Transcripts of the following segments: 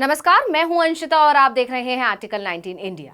नमस्कार, मैं हूं अंशिता और आप देख रहे हैं आर्टिकल 19 इंडिया।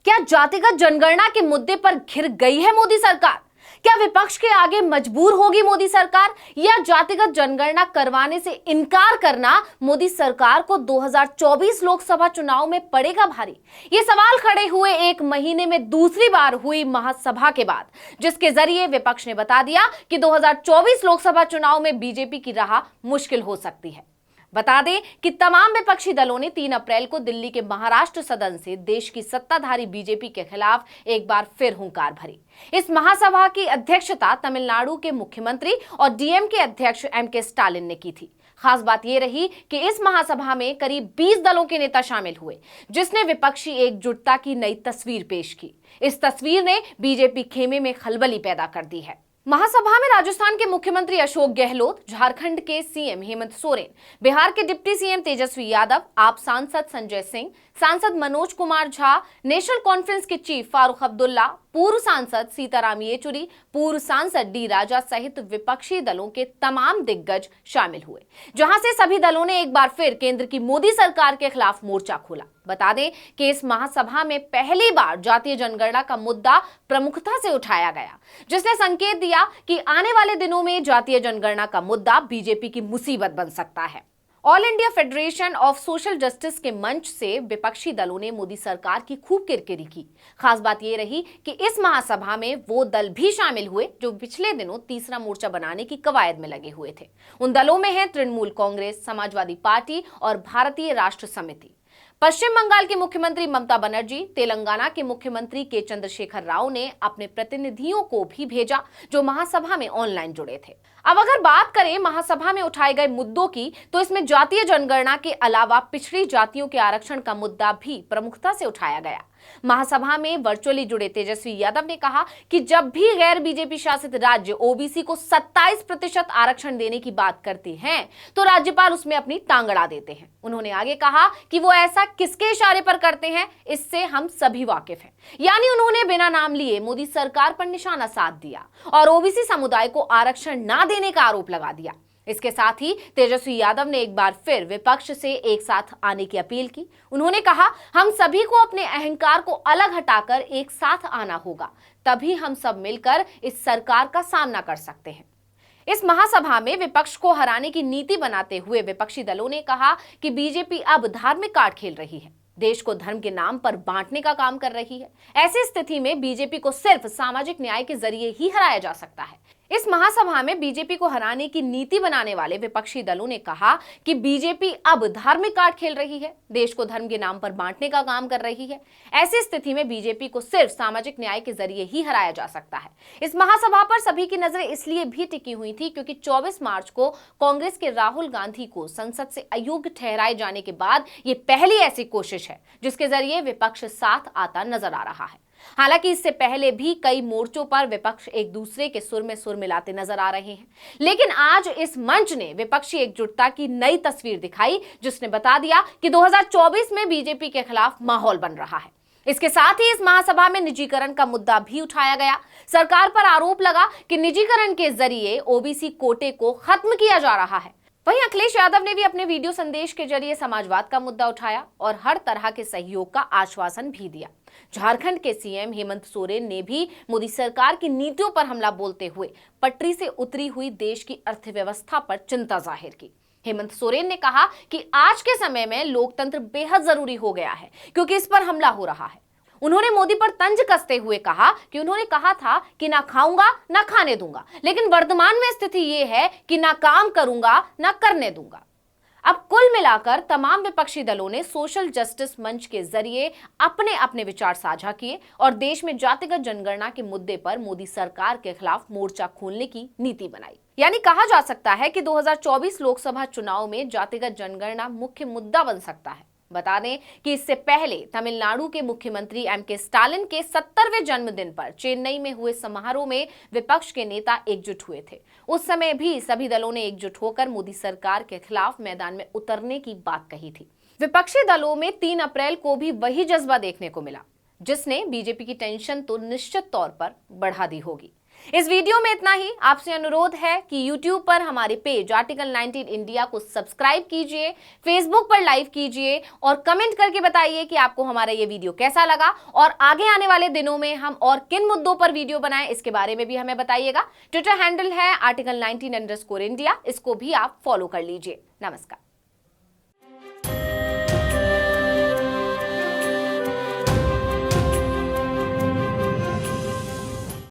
क्या जातिगत जनगणना के मुद्दे पर घिर गई है मोदी सरकार? क्या विपक्ष के आगे मजबूर होगी मोदी सरकार, या जातिगत जनगणना करवाने से इनकार करना मोदी सरकार को 2024 लोकसभा चुनाव में पड़ेगा भारी? ये सवाल खड़े हुए एक महीने में दूसरी बार हुई महासभा के बाद, जिसके जरिए विपक्ष ने बता दिया कि 2024 लोकसभा चुनाव में बीजेपी की राह मुश्किल हो सकती है। बता दें कि तमाम विपक्षी दलों ने 3 अप्रैल को दिल्ली के महाराष्ट्र सदन से देश की सत्ताधारी बीजेपी के खिलाफ एक बार फिर हुंकार भरी। इस महासभा की अध्यक्षता तमिलनाडु के मुख्यमंत्री और डीएमके अध्यक्ष एमके स्टालिन ने की थी। खास बात यह रही कि इस महासभा में करीब 20 दलों के नेता शामिल हुए, जिसने विपक्षी एकजुटता की नई तस्वीर पेश की। इस तस्वीर ने बीजेपी खेमे में खलबली पैदा कर दी है। महासभा में राजस्थान के मुख्यमंत्री अशोक गहलोत, झारखंड के सीएम हेमंत सोरेन, बिहार के डिप्टी सीएम तेजस्वी यादव, आप सांसद संजय सिंह, सांसद मनोज कुमार झा, नेशनल कॉन्फ्रेंस के चीफ फारूक अब्दुल्ला, पूर्व सांसद सीताराम येचुरी, पूर्व सांसद डी राजा सहित विपक्षी दलों के तमाम दिग्गज शामिल हुए, जहां से सभी दलों ने एक बार फिर केंद्र की मोदी सरकार के खिलाफ मोर्चा खोला। बता दें कि इस महासभा में पहली बार जातीय जनगणना का मुद्दा प्रमुखता से उठाया गया, जिसने संकेत दिया कि आने वाले दिनों में जातीय जनगणना का मुद्दा बीजेपी की मुसीबत बन सकता है। All India federation of social justice के मंच से विपक्षी दलों ने मोदी सरकार की खूब किरकिरी की। खास बात यह रही कि इस महासभा में वो दल भी शामिल हुए जो पिछले दिनों तीसरा मोर्चा बनाने की कवायद में लगे हुए थे। उन दलों में है तृणमूल कांग्रेस, समाजवादी पार्टी और भारतीय राष्ट्र समिति। पश्चिम बंगाल की मुख्यमंत्री ममता बनर्जी, तेलंगाना के मुख्यमंत्री के चंद्रशेखर राव ने अपने प्रतिनिधियों को भी भेजा, जो महासभा में ऑनलाइन जुड़े थे। अब अगर बात करें महासभा में उठाए गए मुद्दों की, तो इसमें जातीय जनगणना के अलावा पिछड़ी जातियों के आरक्षण का मुद्दा भी प्रमुखता से उठाया गया। महासभा में वर्चुअली जुड़े तेजस्वी यादव ने कहा कि जब भी गैर बीजेपी शासित राज्य ओबीसी को 27% आरक्षण देने की बात करते हैं, तो राज्यपाल उसमें अपनी टांग अड़ा देते हैं। उन्होंने आगे कहा कि वो ऐसा किसके इशारे पर करते हैं, इससे हम सभी वाकिफ हैं। यानी उन्होंने बिना नाम लिए मोदी सरकार पर निशाना साध दिया और ओबीसी समुदाय को आरक्षण ना देने का आरोप लगा दिया। इसके साथ ही तेजस्वी यादव ने एक बार फिर विपक्ष से एक साथ आने की अपील की। उन्होंने कहा, हम सभी को अपने अहंकार को अलग हटाकर एक साथ आना होगा, तभी हम सब मिलकर इस सरकार का सामना कर सकते हैं। इस महासभा में विपक्ष को हराने की नीति बनाते हुए विपक्षी दलों ने कहा कि बीजेपी अब धार्मिक कार्ड खेल रही है, देश को धर्म के नाम पर बांटने का काम कर रही है। ऐसी स्थिति में बीजेपी को सिर्फ सामाजिक न्याय के जरिए ही हराया जा सकता है। इस महासभा में बीजेपी को हराने की नीति बनाने वाले विपक्षी दलों ने कहा कि बीजेपी अब धार्मिक कार्ड खेल रही है, देश को धर्म के नाम पर बांटने का काम कर रही है। ऐसी स्थिति में बीजेपी को सिर्फ सामाजिक न्याय के जरिए ही हराया जा सकता है। इस महासभा पर सभी की नजरें इसलिए भी टिकी हुई थी क्योंकि 24 मार्च को कांग्रेस के राहुल गांधी को संसद से अयोग्य ठहराए जाने के बाद ये पहली ऐसी कोशिश है जिसके जरिए विपक्ष साथ आता नजर आ रहा है। हालांकि इससे पहले भी कई मोर्चों पर विपक्ष एक दूसरे के सुर में सुर मिलाते नजर आ रहे हैं, लेकिन आज इस मंच ने विपक्षी एकजुटता की नई तस्वीर दिखाई, जिसने बता दिया कि 2024 में बीजेपी के खिलाफ माहौल बन रहा है। इसके साथ ही इस महासभा में निजीकरण का मुद्दा भी उठाया गया। सरकार पर आरोप लगा कि निजीकरण के जरिए ओबीसी कोटे को खत्म किया जा रहा है। वहीं अखिलेश यादव ने भी अपने वीडियो संदेश के जरिए समाजवाद का मुद्दा उठाया और हर तरह के सहयोग का आश्वासन भी दिया। झारखंड के सीएम हेमंत सोरेन ने भी मोदी सरकार की नीतियों पर हमला बोलते हुए पटरी से उतरी हुई देश की अर्थव्यवस्था पर चिंता जाहिर की। हेमंत सोरेन ने कहा कि आज के समय में लोकतंत्र बेहद जरूरी हो गया है क्योंकि इस पर हमला हो रहा है। उन्होंने मोदी पर तंज कसते हुए कहा कि उन्होंने कहा था कि ना खाऊंगा ना खाने दूंगा, लेकिन वर्तमान में स्थिति ये है कि ना काम करूंगा ना करने दूंगा। अब कुल मिलाकर तमाम विपक्षी दलों ने सोशल जस्टिस मंच के जरिए अपने अपने विचार साझा किए और देश में जातिगत जनगणना के मुद्दे पर मोदी सरकार के खिलाफ मोर्चा खोलने की नीति बनाई। यानी कहा जा सकता है कि 2024 लोकसभा चुनाव में जातिगत जनगणना मुख्य मुद्दा बन सकता है। बता दें कि इससे पहले तमिलनाडु के मुख्यमंत्री एमके स्टालिन के 70वें जन्मदिन पर चेन्नई में हुए समारोह में विपक्ष के नेता एकजुट हुए थे। उस समय भी सभी दलों ने एकजुट होकर मोदी सरकार के खिलाफ मैदान में उतरने की बात कही थी। विपक्षी दलों में 3 अप्रैल को भी वही जज्बा देखने को मिला, जिसने बीजेपी की टेंशन तो निश्चित तौर पर बढ़ा दी होगी। इस वीडियो में इतना ही। आपसे अनुरोध है कि YouTube पर हमारे पेज आर्टिकल 19 इंडिया को सब्सक्राइब कीजिए, Facebook पर लाइव कीजिए और कमेंट करके बताइए कि आपको हमारा ये वीडियो कैसा लगा और आगे आने वाले दिनों में हम और किन मुद्दों पर वीडियो बनाएं इसके बारे में भी हमें बताइएगा। ट्विटर हैंडल है article19_India, इसको भी आप फॉलो कर लीजिए। नमस्कार।